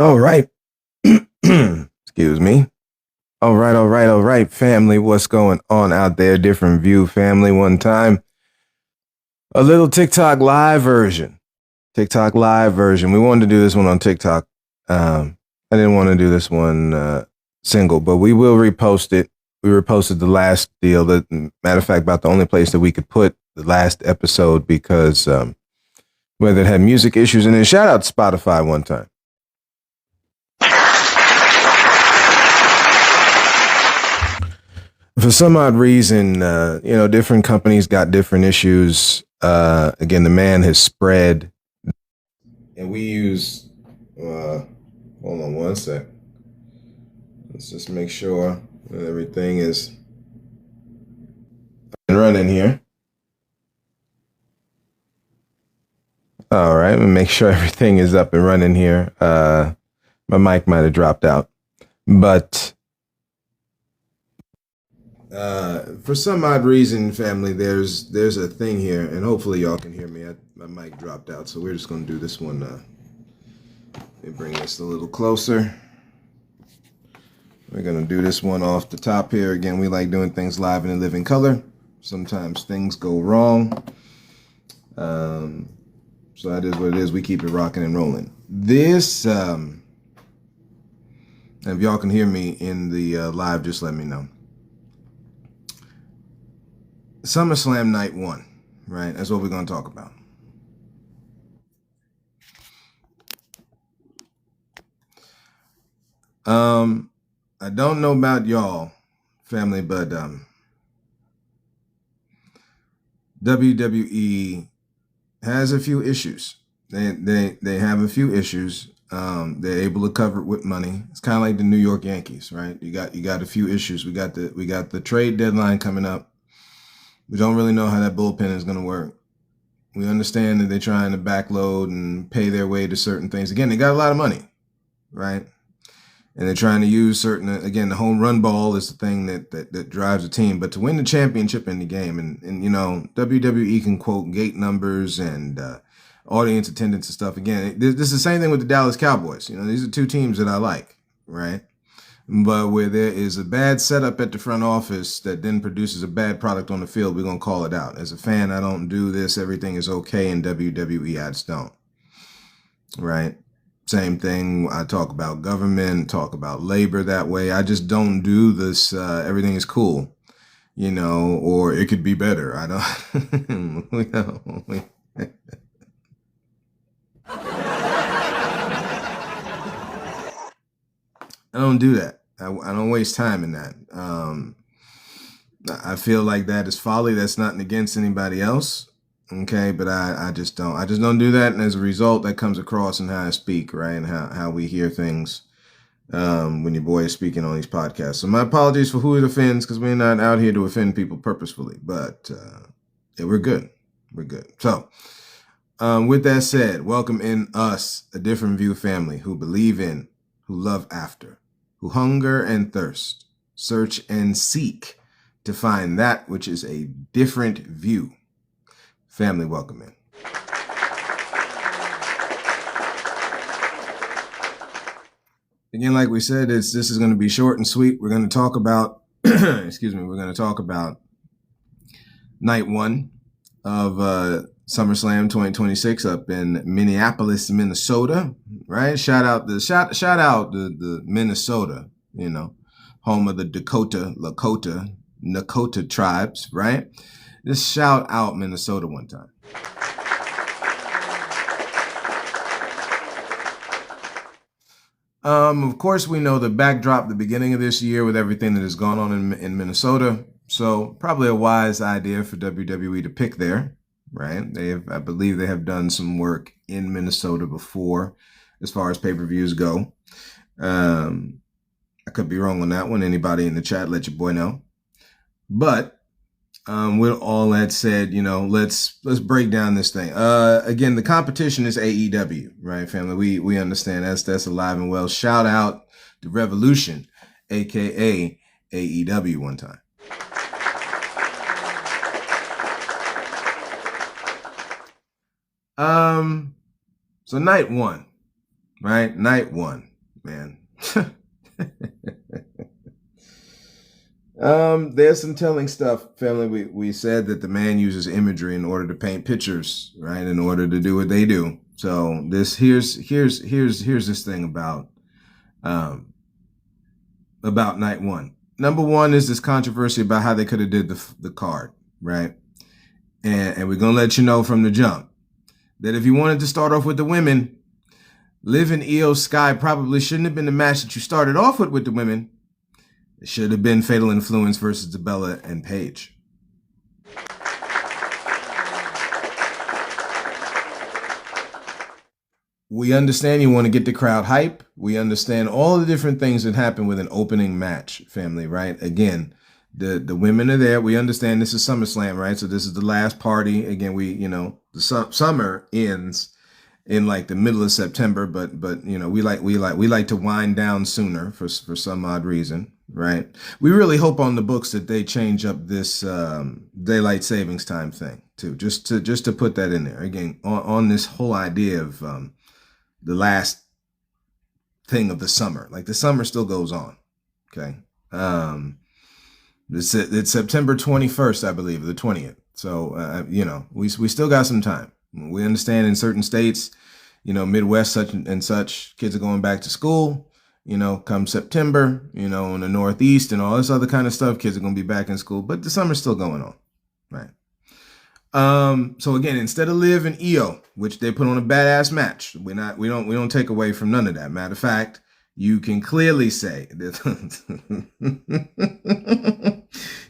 All right. Excuse me. All right, family. What's going on out there? Different view, family. One time. A little TikTok live version. TikTok live version. We wanted to do this one on TikTok. I didn't want to do this one single, but we will repost it. We reposted the last deal. Matter of fact, about the only place that we could put the last episode because whether it had music issues in it. Shout out to Spotify one time. For some odd reason, different companies got different issues. Again, the man has spread, and we use. Hold on one sec. Let's just make sure that everything is running here. All right, we'll make sure everything is up and running here. My mic might have dropped out, but. For some odd reason, family, there's a thing here, and hopefully y'all can hear me. My mic dropped out, so we're just going to do this one. Let me bring this a little closer. We're going to do this one off the top here. Again, we like doing things live and in living color. Sometimes things go wrong. So that is what it is. We keep it rocking and rolling. This, if y'all can hear me in the live, just let me know. SummerSlam night 1, right? That's what we're going to talk about. I don't know about y'all, family, but WWE has a few issues. They have a few issues. They're able to cover it with money. It's kind of like the New York Yankees, right? You got a few issues. We got the trade deadline coming up. We don't really know how that bullpen is going to work. We understand that they're trying to backload and pay their way to certain things. Again, they got a lot of money, right? And they're trying to use again, the home run ball is the thing that drives the team. But to win the championship in the game, and WWE can quote gate numbers and audience attendance and stuff. Again, this is the same thing with the Dallas Cowboys. These are two teams that I like, right? But where there is a bad setup at the front office that then produces a bad product on the field, we're going to call it out. As a fan, I don't do this. Everything is okay in WWE. I just don't. Right? Same thing. I talk about government, talk about labor that way. I just don't do this. Everything is cool, or it could be better. I don't. I don't do that. I don't waste time in that. I feel like that is folly. That's nothing against anybody else. Okay, but I just don't. I just don't do that, and as a result, that comes across in how I speak, right, and how we hear things when your boy is speaking on these podcasts. So my apologies for who it offends, because we're not out here to offend people purposefully. But yeah, we're good. We're good. So with that said, welcome in us, a different view family who believe in, who love after, who hunger and thirst, search and seek to find that which is a different view. Family, welcome in. Again, like we said, this is going to be short and sweet. We're going to talk about, we're going to talk about night 1 of SummerSlam 2026 up in Minneapolis, Minnesota, right? Shout out the Minnesota, home of the Lakota, Nakota tribes, right? Just shout out Minnesota one time. Of course, we know the backdrop, the beginning of this year with everything that has gone on in Minnesota. So probably a wise idea for WWE to pick there, right? I believe they have done some work in Minnesota before as far as pay-per-views go. I could be wrong on that one. Anybody in the chat, let your boy know. But with all that said, let's break down this thing. Again, the competition is AEW, right, family? We understand that's alive and well. Shout out to Revolution, aka AEW one time. So night 1, right? Night 1. man. There's some telling stuff, family. We said that the man uses imagery in order to paint pictures, right? In order to do what they do. So here's this thing um about night one. Number one is this controversy about how they could have did the card, right? And we're gonna let you know from the jump that if you wanted to start off with the women, Liv and Io Sky probably shouldn't have been the match that you started off with the women. It should have been Fatal Influence versus DeBella and Paige. We understand you want to get the crowd hype. We understand all the different things that happen with an opening match, family, right? Again, the women are there. We understand this is SummerSlam, right? So this is the last party. Again, the summer ends in like the middle of September, but we like to wind down sooner for some odd reason, right? We really hope on the books that they change up this daylight savings time thing too, just to put that in there again on this whole idea of the last thing of the summer. Like the summer still goes on, okay? It's September 21st, I believe, the 20th. So we still got some time. We understand in certain states, Midwest such and such, kids are going back to school, come September, in the Northeast and all this other kind of stuff, kids are going to be back in school, but the summer's still going on, right? So again, instead of Liv and Io, which they put on a badass match, we don't take away from none of that. Matter of fact, you can clearly say that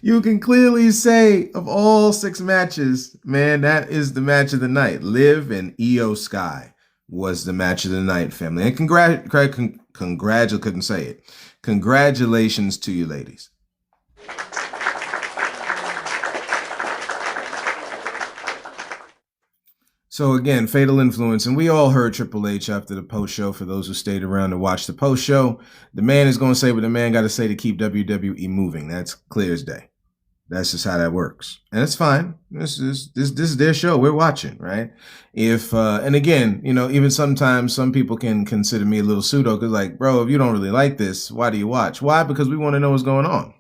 you can clearly say of all 6 matches, man, that is the match of the night. Liv and Io Sky was the match of the night, family. And couldn't say it. Congratulations to you, ladies. So again, Fatal Influence, and we all heard Triple H after the post show. For those who stayed around to watch the post show, the man is going to say what the man got to say to keep WWE moving. That's clear as day. That's just how that works, and it's fine. This is their show. We're watching, right? And again, even sometimes some people can consider me a little pseudo because, like, bro, if you don't really like this, why do you watch? Why? Because we want to know what's going on.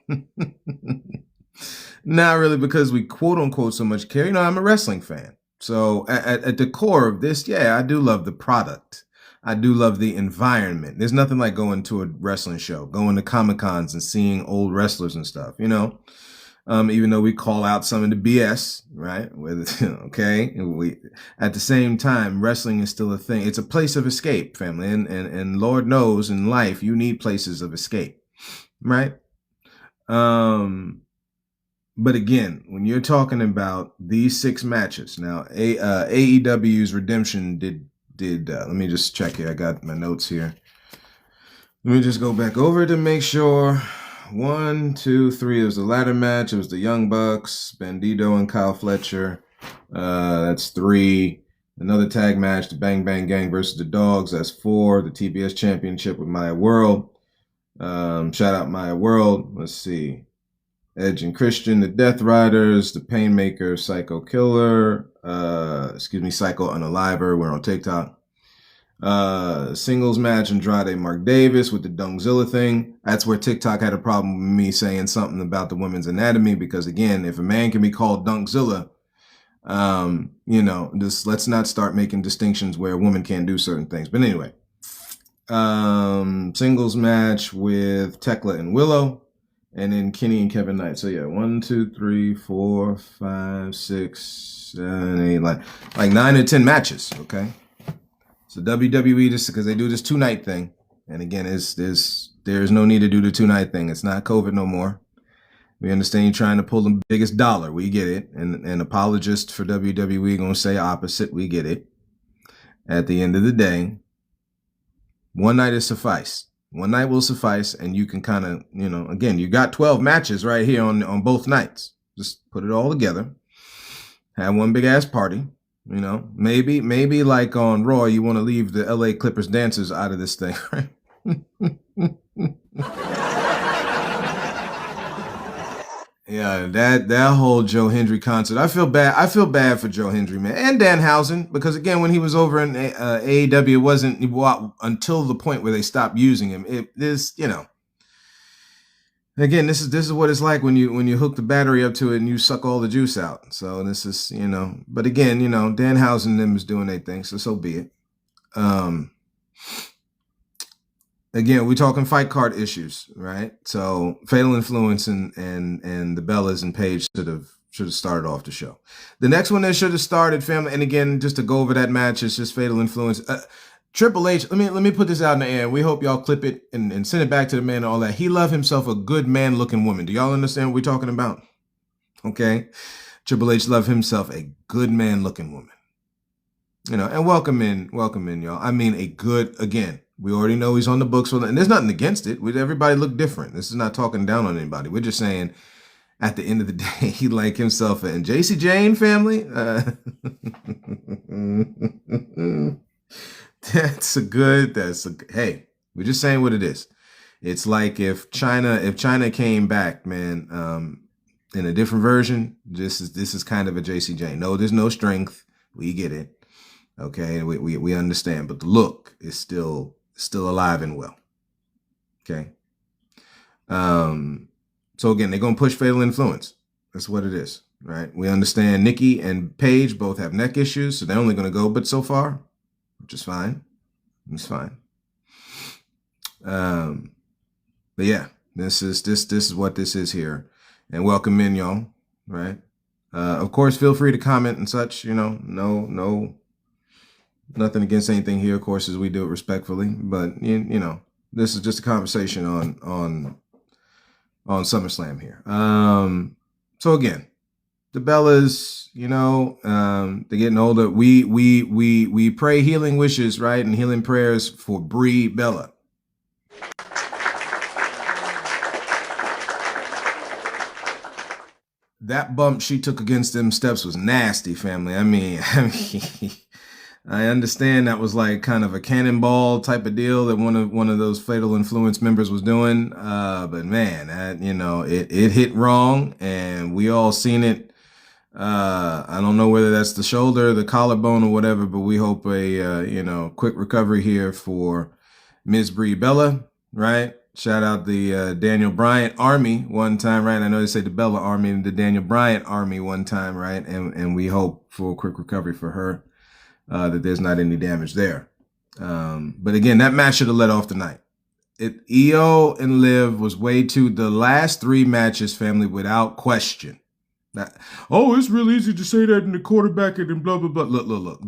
Not really because we quote unquote so much care. I'm a wrestling fan. So at the core of this, yeah, I do love the product. I do love the environment. There's nothing like going to a wrestling show, going to Comic-Cons and seeing old wrestlers and stuff, even though we call out some of the BS, right? Okay. At the same time, wrestling is still a thing. It's a place of escape, family. And Lord knows in life, you need places of escape, right? But again, when you're talking about these 6 matches, now AEW's Redemption did let me just check here. I got my notes here. Let me just go back over to make sure. 1, 2, 3. It was the ladder match. It was the Young Bucks, Bandito and Kyle Fletcher. That's 3. Another tag match, the Bang Bang Gang versus the Dogs. That's 4. The TBS Championship with Maya World. Shout out Maya World. Let's see. Edge and Christian, the Death Riders, the Painmaker, Psycho Killer, Psycho Unaliver. We're on TikTok. Singles match, Andrade Mark Davis with the Dungzilla thing. That's where TikTok had a problem with me saying something about the women's anatomy, because again, if a man can be called Dungzilla, just let's not start making distinctions where a woman can't do certain things. But anyway, singles match with Tekla and Willow. And then Kenny and Kevin Knight. So yeah, 1, 2, 3, 4, 5, 6, 7, 8, like 9 or 10 matches. Okay. So WWE, just because they do this 2-night thing, and again, there's no need to do the 2-night thing. It's not COVID no more. We understand you're trying to pull the biggest dollar. We get it. And apologists for WWE gonna say opposite. We get it. At the end of the day, 1 night is suffice. 1 night will suffice, and you can kind of, again, you got 12 matches right here on both nights. Just put it all together. Have one big ass party. Maybe like on Raw, you want to leave the LA Clippers dancers out of this thing, right? Yeah, that whole Joe Hendry concert. I feel bad. I feel bad for Joe Hendry, man, and Danhausen, because again, when he was over in AEW, it wasn't until the point where they stopped using him. Again, this is what it's like when you hook the battery up to it and you suck all the juice out. So this is but again, Danhausen and them is doing their thing, so be it. Again, we're talking fight card issues, right? So Fatal Influence and the Bellas and Paige should have started off the show. The next one that should have started, family, and again, just to go over that match, it's just Fatal Influence. Triple H, let me put this out in the air. We hope y'all clip it and send it back to the man and all that. He loved himself a good man-looking woman. Do y'all understand what we're talking about? Okay. Triple H loved himself a good man-looking woman. And welcome in, y'all. I mean, a good, again, we already know he's on the books, and there's nothing against it. Everybody look different. This is not talking down on anybody. We're just saying, at the end of the day, he liked himself. And JC Jane family, hey, we're just saying what it is. It's like if China came back, man, in a different version, this is kind of a JC Jane. No, there's no strength. We get it. Okay, we understand, but the look is still alive and well. Okay. So again, they're gonna push Fatal Influence. That's what it is, right? We understand Nikki and Paige both have neck issues, so they're only gonna go but so far, which is fine. It's fine. But yeah, this is what this is here. And welcome in, y'all. Right? Of course, feel free to comment and such. No, nothing against anything here, of course, as we do it respectfully. But this is just a conversation on SummerSlam here. So again, the Bellas, they're getting older. We pray healing wishes, right, and healing prayers for Brie Bella. That bump she took against them steps was nasty, family. I mean, I understand that was like kind of a cannonball type of deal that one of those Fatal Influence members was doing. But man, that, it hit wrong, and we all seen it. I don't know whether that's the shoulder, the collarbone, or whatever, but we hope a quick recovery here for Ms. Brie Bella, right? Shout out the Daniel Bryant Army one time, right? I know they say the Bella Army and the Daniel Bryant Army one time, right? And we hope for a quick recovery for her, that there's not any damage there. But again, that match should have led off the night. Io and Liv was way too, the last three matches, family, without question. It's really easy to say that in the quarterback and blah, blah, blah. Look.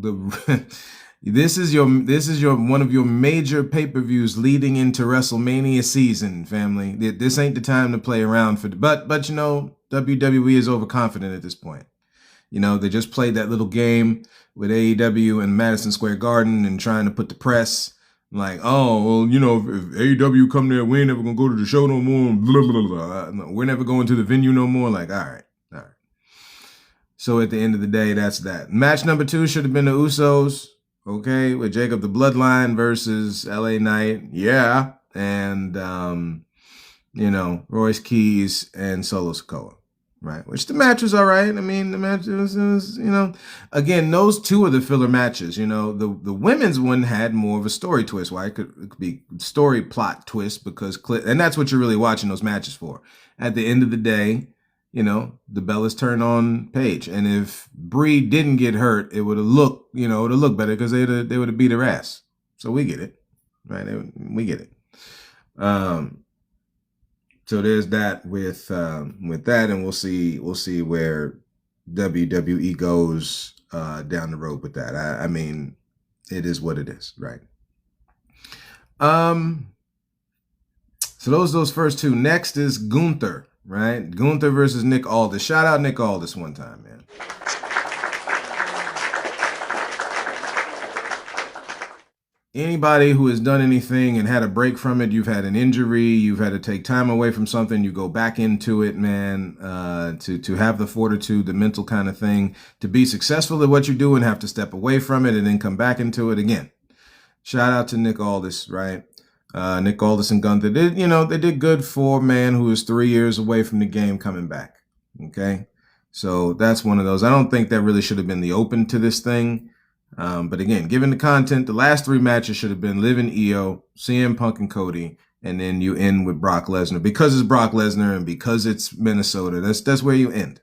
This is your one of your major pay-per-views leading into WrestleMania season, family. This ain't the time to play around but WWE is overconfident at this point. They just played that little game with AEW in Madison Square Garden and trying to put the press like, if AEW come there, we ain't never gonna go to the show no more. Blah, blah, blah. We're never going to the venue no more. Like, all right. So at the end of the day, that's that. Match number 2 should have been the Usos. Okay, with Jacob the Bloodline versus LA Knight, yeah, and Royce Keys and Solo Sikoa, right? Which the match was all right. I mean, the match was again, those two are the filler matches. The women's one had more of a story twist. Why it could be story plot twist and that's what you're really watching those matches for. At the end of the day, the Bellas turn on Paige, and if Brie didn't get hurt, it would have looked, better because they would have beat her ass. So we get it, right? We get it. So there's that with that, and we'll see where WWE goes down the road with that. I mean, it is what it is, right? So those first two. Next is Gunther. Right? Gunther versus Nick Aldis. Shout out Nick Aldis one time, man. Anybody who has done anything and had a break from it, you've had an injury, you've had to take time away from something, you go back into it, man, to have the fortitude, the mental kind of thing, to be successful at what you do and have to step away from it and then come back into it again. Shout out to Nick Aldis, right? Nick Aldis and Gunther, they did good for a man who is 3 years away from the game coming back. Okay. So that's one of those. I don't think that really should have been the open to this thing. But again, given the content, the last 3 matches should have been Liv and Io, CM Punk and Cody, and then you end with Brock Lesnar. Because it's Brock Lesnar and because it's Minnesota, that's where you end.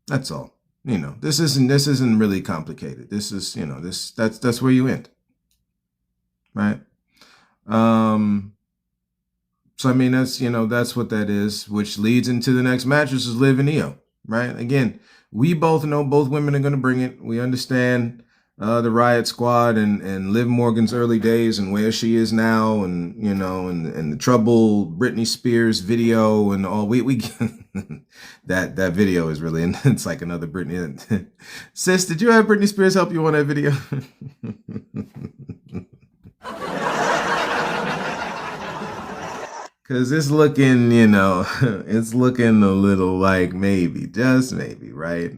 That's all. This isn't really complicated. This is, that's where you end. Right? So I mean that's what that is, which leads into the next match, which is Liv and Io, right? Again, we both know both women are going to bring it. We understand the Riot Squad and Liv Morgan's early days and where she is now, and and the trouble Britney Spears video and all. We that video is really, it's like another Britney. Sis, did you have Britney Spears help you on that video? Cause it's looking, it's looking a little like maybe, just maybe, right?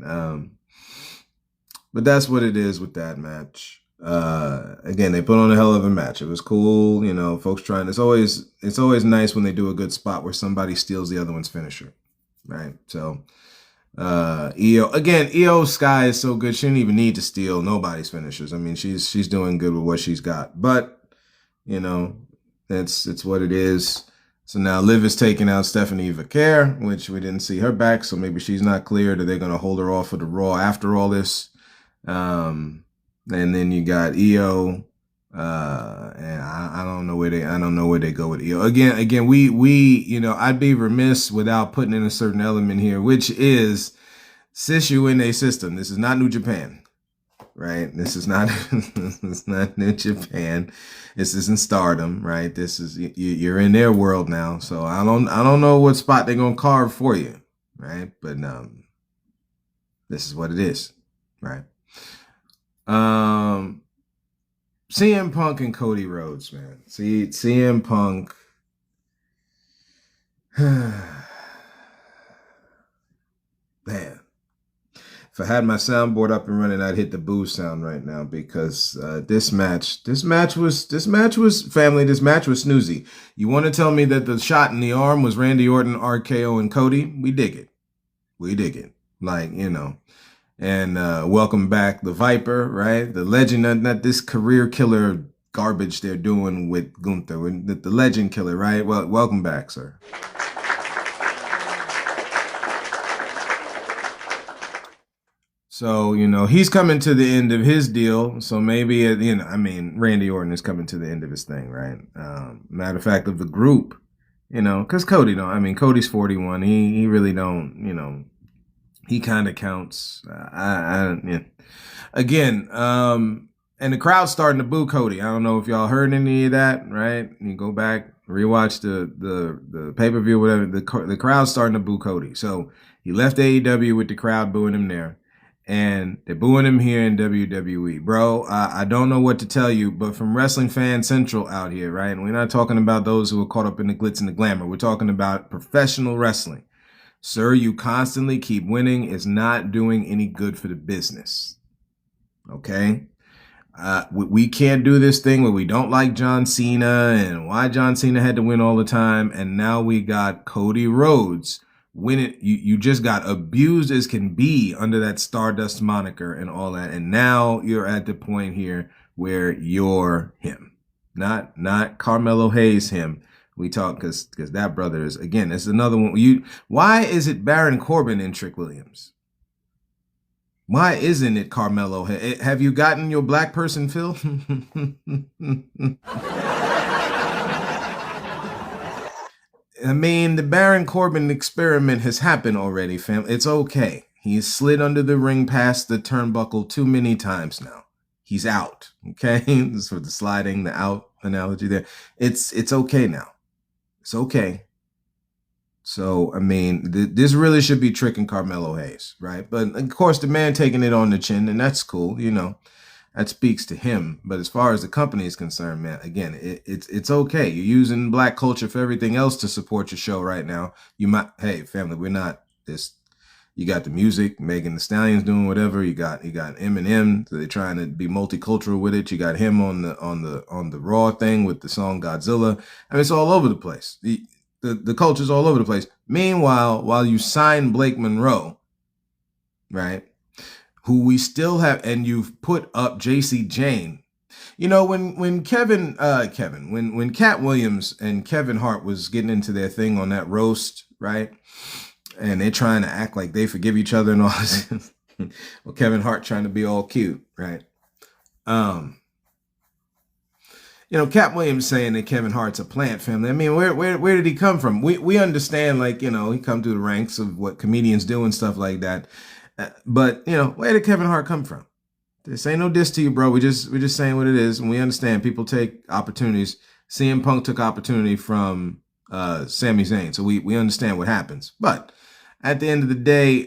But that's what it is with that match. Again, they put on a hell of a match. It was cool, folks trying. It's always nice when they do a good spot where somebody steals the other one's finisher, right? So, Io Sky is so good. She didn't even need to steal nobody's finishers. I mean, she's doing good with what she's got. But, it's what it is. So now Liv is taking out Stephanie Vaquer, which we didn't see her back, so maybe she's not cleared, or they're going to hold her off for the Raw after all this. And then you got Io, and I don't know where they go with Io. Again, we I'd be remiss without putting in a certain element here, which is sis, you in a system. This is not New Japan. Right, this is not New Japan. This isn't Stardom, right? This is you're in their world now. So I don't know what spot they're gonna carve for you, right? But this is what it is, right? CM Punk and Cody Rhodes, man. See, CM Punk. Man. If I had my soundboard up and running, I'd hit the boo sound right now, because this match was family. This match was snoozy. You want to tell me that the shot in the arm was Randy Orton, RKO, and Cody? We dig it. Like, and welcome back the Viper, right? The legend, not this career killer garbage they're doing with Gunther, the legend killer, right? Well, welcome back, sir. So, he's coming to the end of his deal. So maybe, Randy Orton is coming to the end of his thing, right? Matter of fact, of the group, because Cody Cody's 41. He really don't, he kind of counts. Again, and the crowd's starting to boo Cody. I don't know if y'all heard any of that, right? You go back, rewatch the pay-per-view, whatever. The crowd's starting to boo Cody. So he left AEW with the crowd booing him there. And they're booing him here in WWE. Bro, I don't know what to tell you, but from Wrestling Fan Central out here, right? And we're not talking about those who are caught up in the glitz and the glamour. We're talking about professional wrestling. Sir, you constantly keep winning is not doing any good for the business. Okay? We can't do this thing where we don't like John Cena and why John Cena had to win all the time. And now we got Cody Rhodes. You just got abused as can be under that Stardust moniker and all that, and now you're at the point here where you're him, not Carmelo Hayes him. We talk because that brother is, again, it's another one. Why is it Baron Corbin and Trick Williams? Why isn't it Carmelo? Have you gotten your black person fill? The Baron Corbin experiment has happened already, fam. It's okay. He's slid under the ring past the turnbuckle too many times now. He's out. Okay? This for the sliding, the out analogy there. It's okay now. It's okay. So, this really should be tricking Carmelo Hayes, right? But, of course, the man taking it on the chin, and that's cool, That speaks to him. But as far as the company is concerned, man, again, it's okay. You're using black culture for everything else to support your show right now. Hey, family, we're not this. You got the music, Megan Thee Stallion's doing whatever. You got Eminem. So they're trying to be multicultural with it. You got him on the Raw thing with the song Godzilla. It's all over the place. The the culture's all over the place. Meanwhile, while you sign Blake Monroe, right, who we still have, and you've put up J.C. Jane. You know, when when Cat Williams and Kevin Hart was getting into their thing on that roast, right, and they're trying to act like they forgive each other and all this. Well, Kevin Hart trying to be all cute, right? You know, Cat Williams saying that Kevin Hart's a plant family. I mean, where did he come from? We understand, like, you know, he come through the ranks of what comedians do and stuff like that. But, you know, where did Kevin Hart come from? This ain't no diss to you, bro. We're just saying what it is, and we understand people take opportunities. CM Punk took opportunity from Sami Zayn, so we understand what happens. But at the end of the day,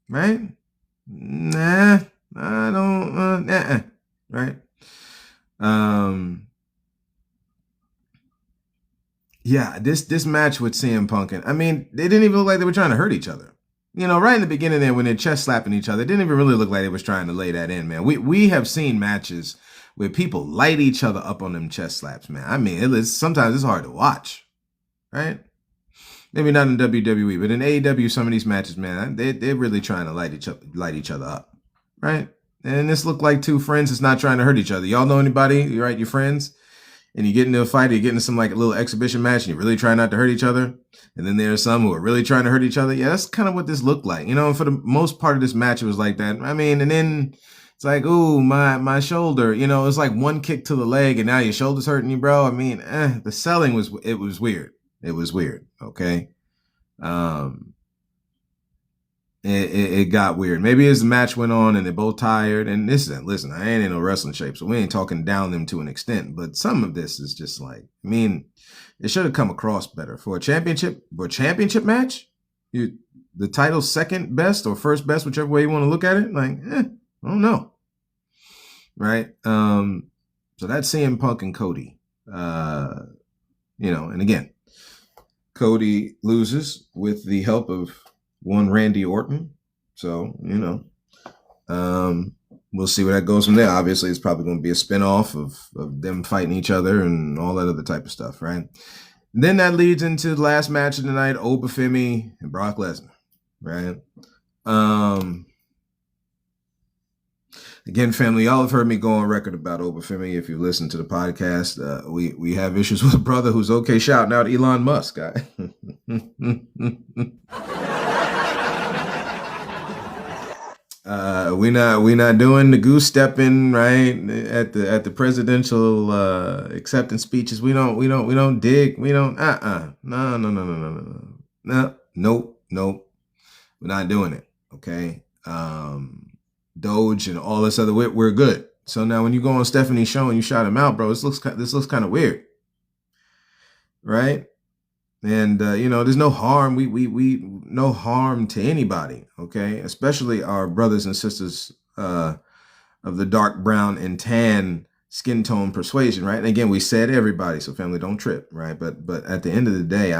right? Nah, I don't. Right? Yeah, this match with CM Punk, and I mean, they didn't even look like they were trying to hurt each other. You know, right in the beginning there when they're chest slapping each other, it didn't even really look like they was trying to lay that in, man. We have seen matches where people light each other up on them chest slaps, man. I mean, sometimes it's hard to watch, right? Maybe not in WWE, but in AEW, some of these matches, man, they're really trying to light each other up, right? And this looked like two friends that's not trying to hurt each other. Y'all know anybody, right? Your friends, and you get into a fight, or you get into some like a little exhibition match, and you really try not to hurt each other. And then there are some who are really trying to hurt each other. Yeah, that's kind of what this looked like. You know, for the most part of this match, it was like that. I mean, and then it's like, ooh, my shoulder. You know, it's like one kick to the leg, and now your shoulder's hurting you, bro. I mean, the selling was weird. It was weird. Okay. It got weird. Maybe as the match went on and they're both tired. And listen, I ain't in no wrestling shape, so we ain't talking down them to an extent. But some of this is just like, I mean, it should have come across better for a championship match. The title's second best or first best, whichever way you want to look at it. Like, I don't know, right? So that's CM Punk and Cody. You know, and again, Cody loses with the help of one Randy Orton. So, you know, we'll see where that goes from there. Obviously, it's probably going to be a spinoff of them fighting each other and all that other type of stuff, right? And then that leads into the last match of the night, Obafemi and Brock Lesnar, right? Again, family, y'all have heard me go on record about Obafemi. If you listen to the podcast, we have issues with a brother who's okay shouting out Elon Musk. We not doing the goose stepping right at the presidential acceptance speeches. We don't dig. We don't no. Nope. We're not doing it. Okay. Doge and all this other we're good. So now when you go on Stephanie's show and you shout him out, bro, this looks kind of weird, right? And you know, there's no harm. We no harm to anybody, okay? Especially our brothers and sisters of the dark brown and tan skin tone persuasion, right? And again, we said everybody, so family, don't trip, right? But at the end of the day,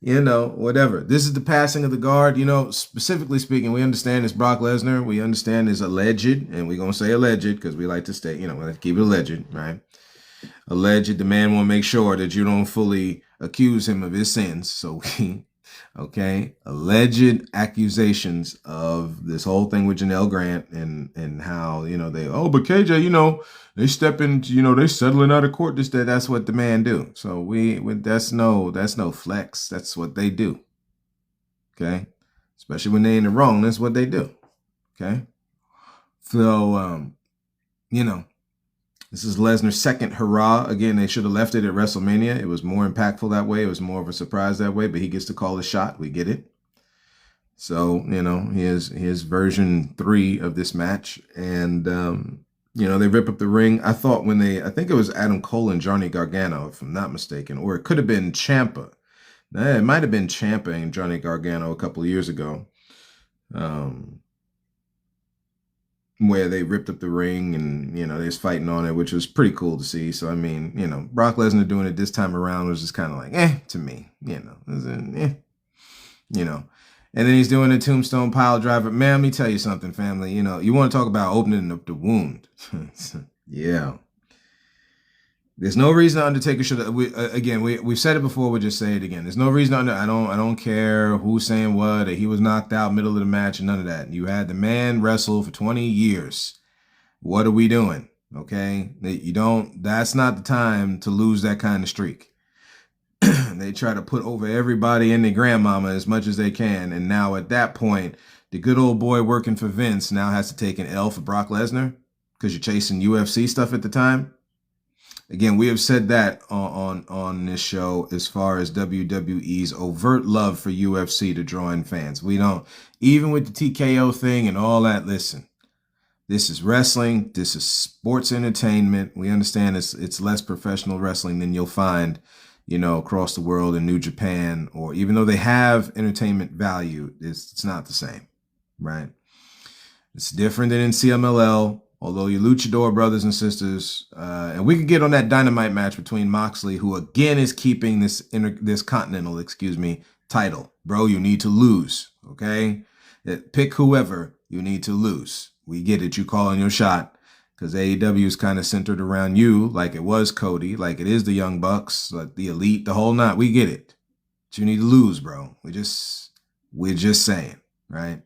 you know, whatever. This is the passing of the guard. You know, specifically speaking, we understand it's Brock Lesnar. We understand it's alleged, and we're going to say alleged because we like to stay, you know, we like to keep it alleged, right? Alleged, the man will make sure that you don't fully accuse him of his sins. So okay, alleged accusations of this whole thing with Janelle Grant and how, you know, but KJ, you know, they step in, you know, they settling out of court. That's what the man do. So that's no flex. That's what they do. Okay. Especially when they in the wrong. That's what they do. Okay. So, you know, this is Lesnar's second hurrah. Again, they should have left it at WrestleMania. It was more impactful that way. It was more of a surprise that way, but he gets to call the shot. We get it. So, you know, here's version 3 of this match. And, you know, they rip up the ring. I think it was Adam Cole and Johnny Gargano, if I'm not mistaken, or it could have been Ciampa. It might have been Ciampa and Johnny Gargano a couple of years ago, where they ripped up the ring and, you know, they was fighting on it, which was pretty cool to see. So, I mean, you know, Brock Lesnar doing it this time around was just kind of like, to me, you know, you know. And then he's doing a tombstone pile driver. Man, let me tell you something, family. You know, you want to talk about opening up the wound. Yeah. There's no reason Undertaker should. We've said it before. We'll just say it again. There's no reason I don't care who's saying what. Or he was knocked out middle of the match and none of that. You had the man wrestle for 20 years. What are we doing? Okay, you don't. That's not the time to lose that kind of streak. They try to put over everybody and their grandmama as much as they can, and now at that point, the good old boy working for Vince now has to take an L for Brock Lesnar because you're chasing UFC stuff at the time. Again, we have said that on this show as far as WWE's overt love for UFC to draw in fans. We don't, even with the TKO thing and all that, listen, this is wrestling. This is sports entertainment. We understand it's less professional wrestling than you'll find, across the world in New Japan, or even though they have entertainment value, it's not the same, right? It's different than in CMLL. Although your Luchador brothers and sisters, and we can get on that Dynamite match between Moxley, who again is keeping this Continental, title. Bro, you need to lose, okay? Pick whoever, you need to lose. We get it, you calling your shot, because AEW is kind of centered around you, like it was Cody, like it is the Young Bucks, like the Elite, the whole nine. We get it. But you need to lose, bro. We're just saying, right?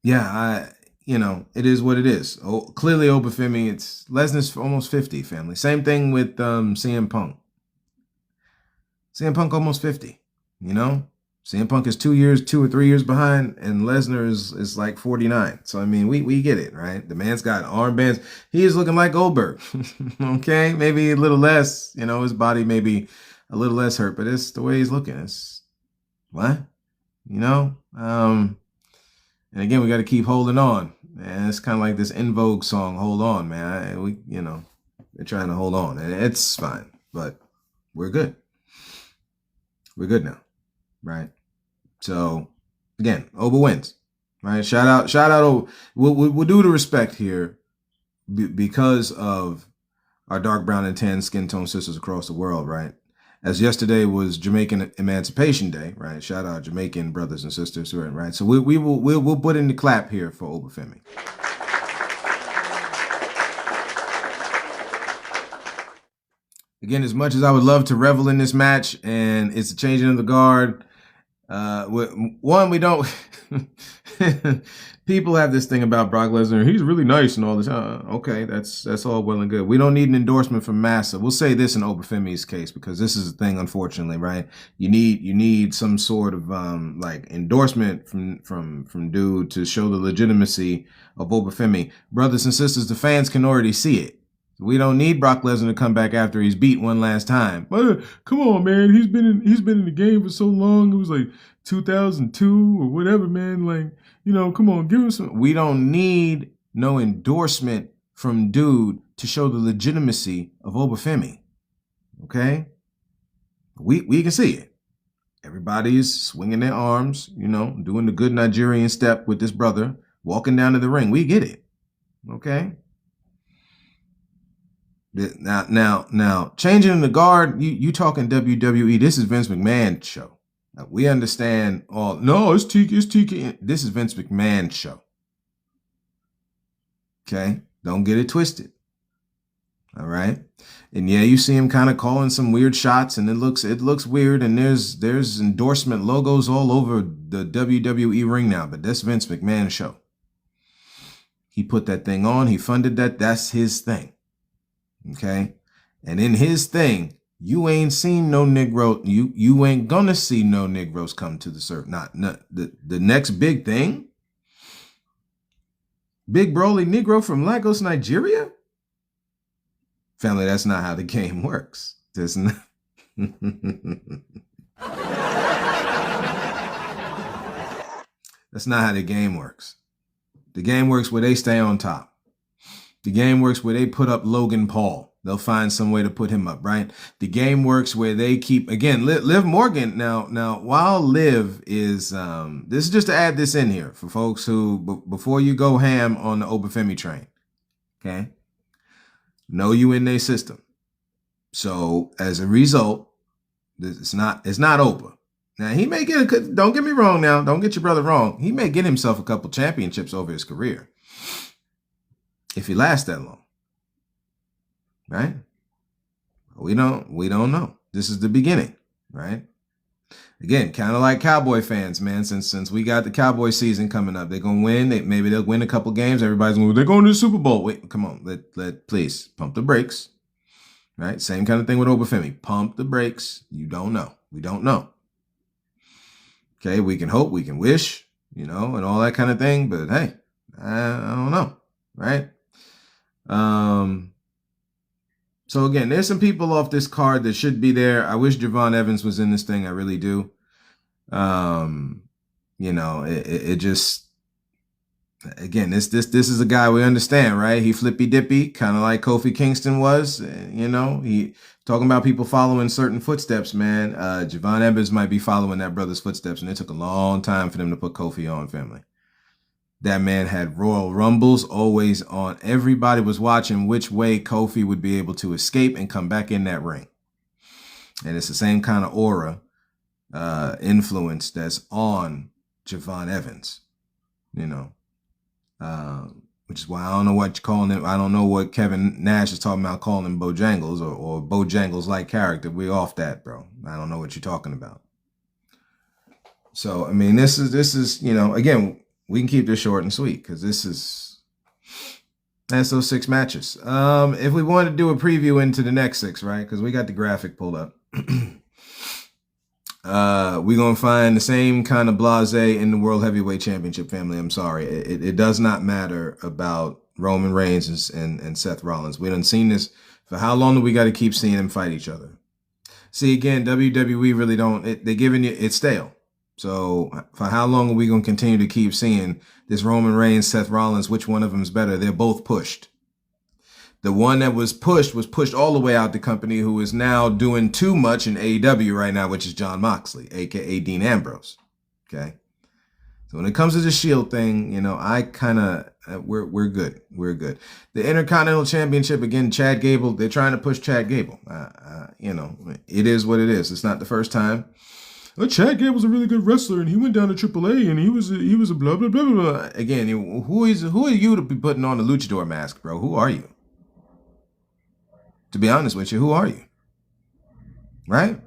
Yeah, it is what it is. Oh, clearly, Obafemi, it's Lesnar's almost 50, family. Same thing with CM Punk. CM Punk almost 50, CM Punk is 2 or 3 years behind, and Lesnar is like 49. So, I mean, we get it, right? The man's got armbands. He is looking like Goldberg, okay? Maybe a little less, his body may be a little less hurt, but it's the way he's looking. It's, what? And again, we got to keep holding on, man. It's kind of like this In Vogue song, "Hold On," man. They're trying to hold on, and it's fine, but we're good. We're good now, right? So, again, Oba wins, right? Shout out, Oba. We'll do the respect here because of our dark brown and tan skin tone sisters across the world, right? As yesterday was Jamaican Emancipation Day, right? Shout out Jamaican brothers and sisters, right? So we'll put in the clap here for Obafemi. Again, as much as I would love to revel in this match, and it's a changing of the guard. We don't. People have this thing about Brock Lesnar. He's really nice and all this. Okay, that's all well and good. We don't need an endorsement from Massa. We'll say this in Obafemi's case, because this is the thing, unfortunately, right? You need some sort of like endorsement from dude to show the legitimacy of Obafemi. Brothers and sisters, the fans can already see it. We don't need Brock Lesnar to come back after he's beat one last time. But come on, man, he's been in the game for so long. It was like 2002 or whatever, man. Like, come on, give him some. We don't need no endorsement from dude to show the legitimacy of Obafemi. Okay, we can see it. Everybody's swinging their arms, doing the good Nigerian step with this brother walking down to the ring. We get it. Okay. Now, changing the guard, you talking WWE, this is Vince McMahon's show. Now, we understand all, no, it's TK. This is Vince McMahon's show. Okay? Don't get it twisted. All right? And yeah, you see him kind of calling some weird shots, and it looks weird, and there's endorsement logos all over the WWE ring now, but that's Vince McMahon's show. He put that thing on, he funded that, that's his thing. Okay, and in his thing, you ain't seen no Negro. You ain't gonna see no Negroes come to the surf. Not the next big thing. Big Broly Negro from Lagos, Nigeria. Family, that's not how the game works. That's not. That's not how the game works. The game works where they stay on top. The game works where they put up Logan Paul. They'll find some way to put him up, right? The game works where they keep, again, Liv Morgan. Now, while Liv is, this is just to add this in here for folks who, before you go ham on the Obafemi train, okay? Know you in their system. So as a result, it's not Oprah. Now he may get don't get me wrong now, don't get your brother wrong. He may get himself a couple championships over his career if he lasts that long. Right? We don't know. This is the beginning, right? Again, kind of like Cowboy fans, man. Since we got the Cowboy season coming up, they're gonna win. Maybe they'll win a couple games. Everybody's going, they're going to the Super Bowl. Wait, come on, let please pump the brakes. Right? Same kind of thing with Obafemi. Pump the brakes. You don't know. We don't know. Okay, we can hope, we can wish, and all that kind of thing. But hey, I don't know, right? So again, there's some people off this card that should be there. I wish Javon Evans was in this thing. I really do. It just, again, this is a guy we understand, right? He flippy dippy, kind of like Kofi Kingston was. He talking about people following certain footsteps, man. Javon Evans might be following that brother's footsteps, and it took a long time for them to put Kofi on, family. That man had Royal Rumbles always on. Everybody was watching which way Kofi would be able to escape and come back in that ring. And it's the same kind of aura, influence that's on Javon Evans, which is why I don't know what you're calling him. I don't know what Kevin Nash is talking about calling him Bojangles or Bojangles-like character. We're off that, bro. I don't know what you're talking about. So, I mean, this is, again, we can keep this short and sweet because that's those 6 matches. If we want to do a preview into the next 6, right? Because we got the graphic pulled up. We're going to find the same kind of blasé in the World Heavyweight Championship, family. I'm sorry. It does not matter about Roman Reigns and Seth Rollins. We done seen this. For how long do we got to keep seeing them fight each other? See, again, WWE really don't. They're giving you, it's stale. So for how long are we going to continue to keep seeing this Roman Reigns, Seth Rollins, which one of them is better? They're both pushed. The one that was pushed all the way out the company, who is now doing too much in AEW right now, which is Jon Moxley, a.k.a. Dean Ambrose. Okay? So when it comes to the Shield thing, I kind of, we're good. We're good. The Intercontinental Championship, again, Chad Gable, they're trying to push Chad Gable. It is what it is. It's not the first time. Well, Chad Gable's a really good wrestler, and he went down to AAA, and he was a blah blah blah blah. Again, who are you to be putting on the luchador mask, bro? Who are you? To be honest with you, who are you? Right?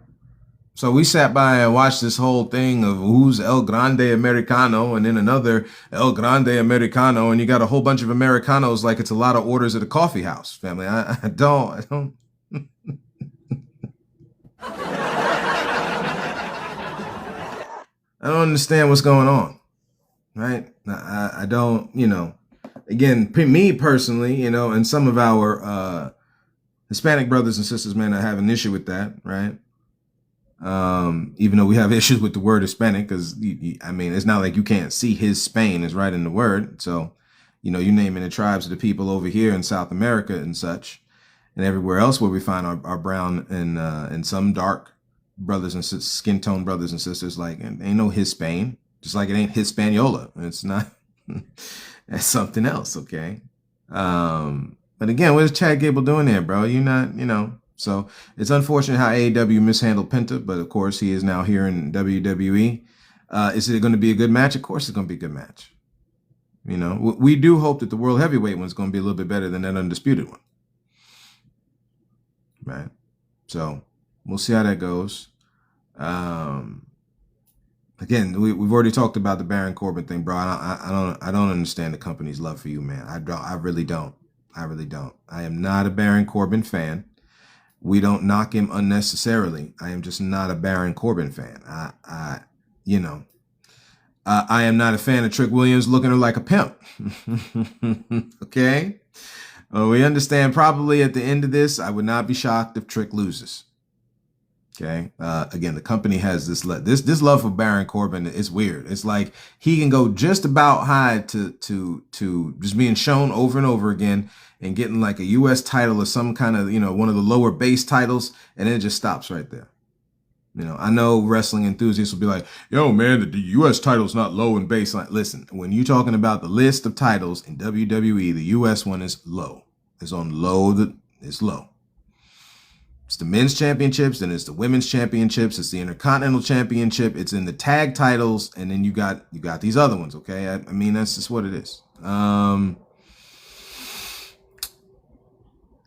So we sat by and watched this whole thing of who's El Grande Americano, and then another El Grande Americano, and you got a whole bunch of Americanos like it's a lot of orders at a coffee house, family. I don't. I don't understand what's going on, right? I don't, again, me personally, and some of our Hispanic brothers and sisters, man, I have an issue with that, right? Even though we have issues with the word Hispanic, because, it's not like you can't see his Spain is right in the word. So, you naming the tribes of the people over here in South America and such, and everywhere else where we find our brown and some dark brothers and skin tone brothers and sisters, like, ain't no Hispan, just like it ain't Hispaniola. It's not. That's something else, okay? But again, what is Chad Gable doing there, bro? You're not, So it's unfortunate how AEW mishandled Penta, but of course he is now here in WWE. Is it going to be a good match? Of course it's going to be a good match. We do hope that the World Heavyweight one's going to be a little bit better than that Undisputed one. Right? So we'll see how that goes. Again, we've already talked about the Baron Corbin thing, bro. I don't understand the company's love for you, man. I really don't. I am not a Baron Corbin fan. We don't knock him unnecessarily. I am just not a Baron Corbin fan. I am not a fan of Trick Williams looking like a pimp. Okay? We understand probably at the end of this, I would not be shocked if Trick loses. Okay. Again, the company has this love for Baron Corbin. It's weird. It's like he can go just about high to just being shown over and over again and getting like a U.S. title or some kind of, one of the lower base titles. And then it just stops right there. I know wrestling enthusiasts will be like, yo, man, the U.S. title's not low in base. Like, listen, when you're talking about the list of titles in WWE, the U.S. one is low. It's on low. It's low. It's the men's championships, then it's the women's championships, it's the Intercontinental Championship, it's in the tag titles, and then you got these other ones. Okay, I mean that's just what it is.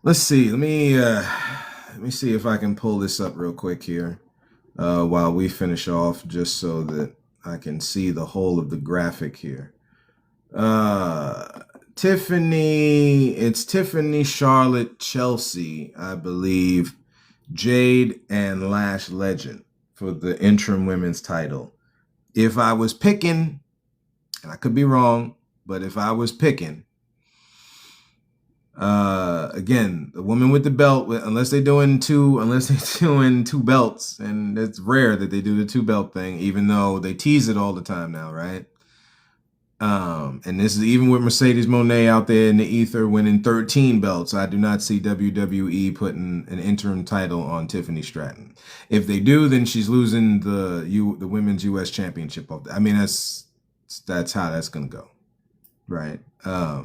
Let's see. Let me see if I can pull this up real quick here while we finish off, just so that I can see the whole of the graphic here. It's Tiffany, Charlotte, Chelsea, I believe, Jade, and Lash Legend for the interim women's title. If I was picking, and I could be wrong, but if I was picking, again, the woman with the belt, unless they're doing two belts, and it's rare that they do the 2-belt thing, even though they tease it all the time now, right? And this is even with Mercedes Moné out there in the ether winning 13 belts. I do not see WWE putting an interim title on Tiffany Stratton. If they do, then she's losing the women's U.S. championship. I mean, that's how that's gonna go, right? I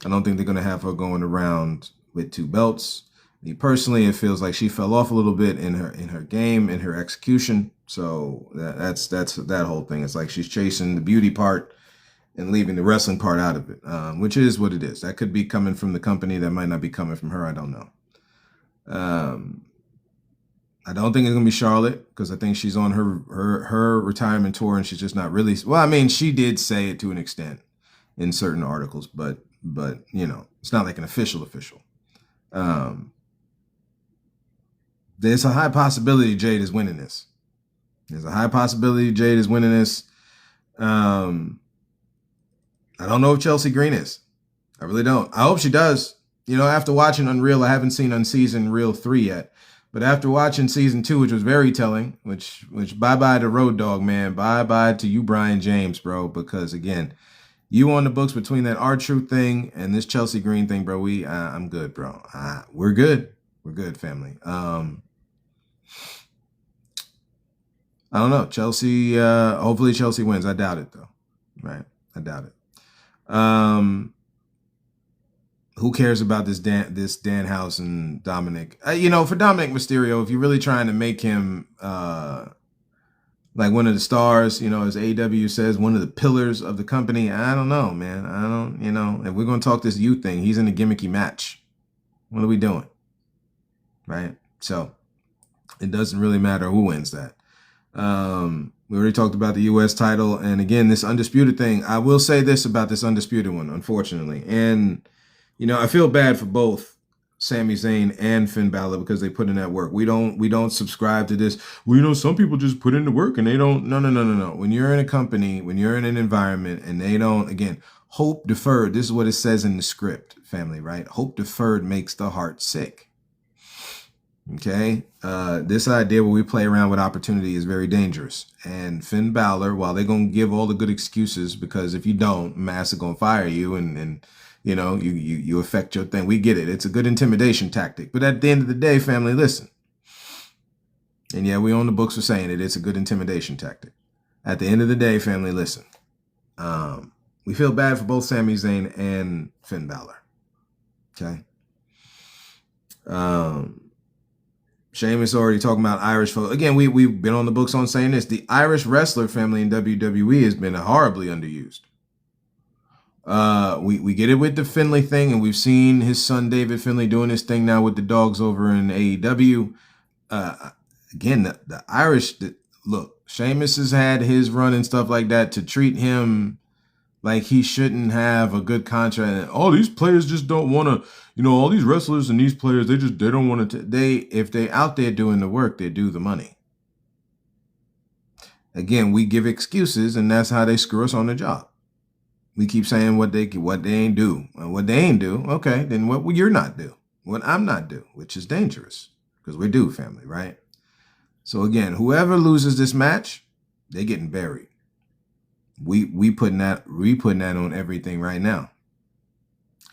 don't think they're gonna have her going around with 2 belts. Me personally, it feels like she fell off a little bit in her game, in her execution. So that's that whole thing. It's like she's chasing the beauty part and leaving the wrestling part out of it, which is what it is. That could be coming from the company. That might not be coming from her. I don't know. I don't think it's gonna be Charlotte, because I think she's on her retirement tour and she's just not really. Well, I mean, she did say it to an extent in certain articles, but you know, it's not like an official. There's a high possibility Jade is winning this. I don't know if Chelsea Green is. I really don't. I hope she does. You know, after watching Unreal, I haven't seen Unseasoned Real 3 yet. But after watching season 2, which was very telling, which bye-bye to Road Dogg, man. Bye-bye to you, Brian James, bro. Because, again, you on the books between that R-Truth thing and this Chelsea Green thing, bro. I'm good, bro. We're good. We're good, family. I don't know. Chelsea, hopefully Chelsea wins. I doubt it, though. Right? I doubt it. Who cares about this Danhausen and Dominic? You know, for Dominic Mysterio, if you're really trying to make him like one of the stars, you know, as AEW says, one of the pillars of the company, I don't know, man. I don't, you know, if we're going to talk this youth thing, he's in a gimmicky match. What are we doing? Right? So it doesn't really matter who wins that. We already talked about the U.S. title. And again, this Undisputed thing, I will say this about this Undisputed one, unfortunately. And, you know, I feel bad for both Sami Zayn and Finn Balor because they put in that work. We don't subscribe to this. Well, you know, some people just put in the work and they don't. No. When you're in a company, when you're in an environment and they don't, again, hope deferred. This is what it says in the script, family, right? Hope deferred makes the heart sick. Okay, this idea where we play around with opportunity is very dangerous. And Finn Balor, while they're gonna give all the good excuses, because if you don't, Mass are gonna fire you, and you know you affect your thing. We get it. It's a good intimidation tactic. But at the end of the day, family, listen. And yeah, we own the books for saying it. It's a good intimidation tactic. At the end of the day, family, listen. We feel bad for both Sami Zayn and Finn Balor. Okay. Sheamus already talking about Irish folk. Again, we've been on the books on saying this. The Irish wrestler family in WWE has been horribly underused. We get it with the Finlay thing, and we've seen his son David Finlay doing this thing now with the dogs over in AEW. Again, the Irish, look, Sheamus has had his run and stuff like that to treat him like he shouldn't have a good contract. And all these players just don't want to, you know, all these wrestlers and these players, they don't want to, if they out there doing the work, they do the money. Again, we give excuses, and that's how they screw us on the job. We keep saying what they ain't do. What they ain't do, okay, then what you're not do. What I'm not do, which is dangerous, because we're due, family, right? So again, whoever loses this match, they're getting buried. We putting that on everything right now.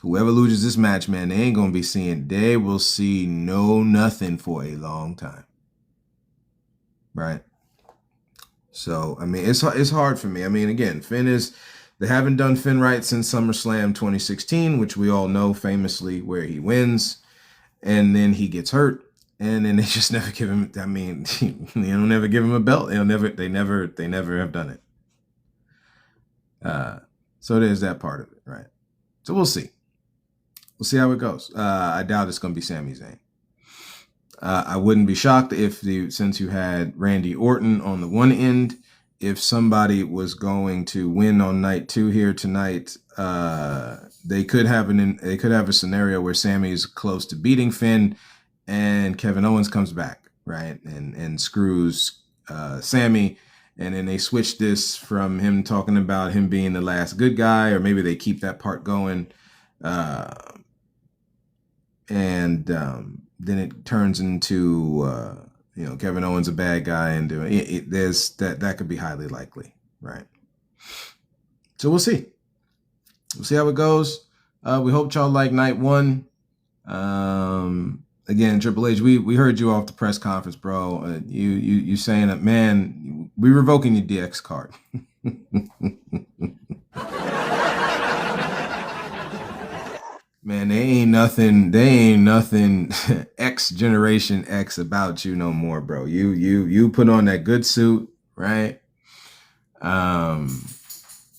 Whoever loses this match, man, they will see nothing for a long time. Right? So, I mean, it's hard for me. I mean, again, they haven't done Finn right since SummerSlam 2016, which we all know famously where he wins and then he gets hurt. and then they just never give him. I mean, they don't never give him a belt. They never have done it. So there's that part of it, right? So we'll see. We'll see how it goes. I doubt it's going to be Sami Zayn. I wouldn't be shocked since you had Randy Orton on the one end, if somebody was going to win on night 2 here tonight. They could have a scenario where Sami is close to beating Finn, and Kevin Owens comes back, right, and screws Sami, and then they switch this from him talking about him being the last good guy, or maybe they keep that part going. And then it turns into Kevin Owens a bad guy, and there's that could be highly likely, right? So we'll see how it goes. We hope y'all like night 1. Again, Triple H, we heard you off the press conference, bro. You saying that, man, we revoking your DX card. Man, they ain't nothing X Generation X about you no more, bro. You put on that good suit, right?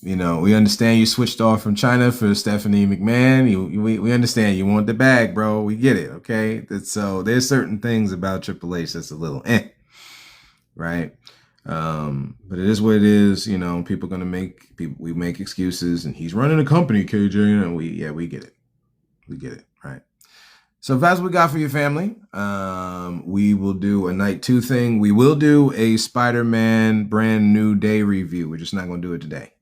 We understand you switched off from China for Stephanie McMahon. We understand you want the bag, bro. We get it, okay? So there's certain things about Triple H that's a little right? But it is what it is. People gonna we make excuses, and he's running a company, KJ, and we get it. We get it, right? So if that's what we got for your family, we will do a night 2 thing. We will do a Spider-Man Brand New Day review. We're just not going to do it today.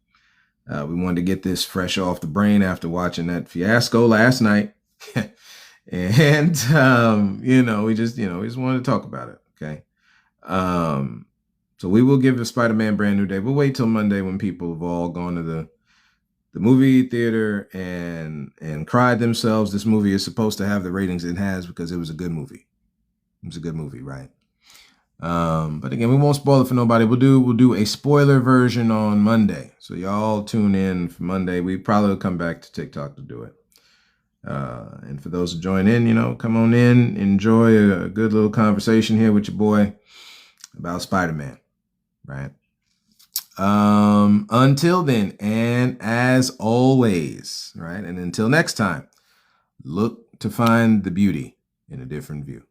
We wanted to get this fresh off the brain after watching that fiasco last night. And, we just wanted to talk about it, okay? So we will give a Spider-Man Brand New Day. We'll wait till Monday when people have all gone to the movie theater and cried themselves. This movie is supposed to have the ratings it has because it was a good movie. It was a good movie, right? But again, we won't spoil it for nobody. We'll do a spoiler version on Monday. So y'all tune in for Monday. We probably will come back to TikTok to do it. And for those who join in, come on in, enjoy a good little conversation here with your boy about Spider-Man, right? Until then, and as always, right? And until next time, look to find the beauty in a different view.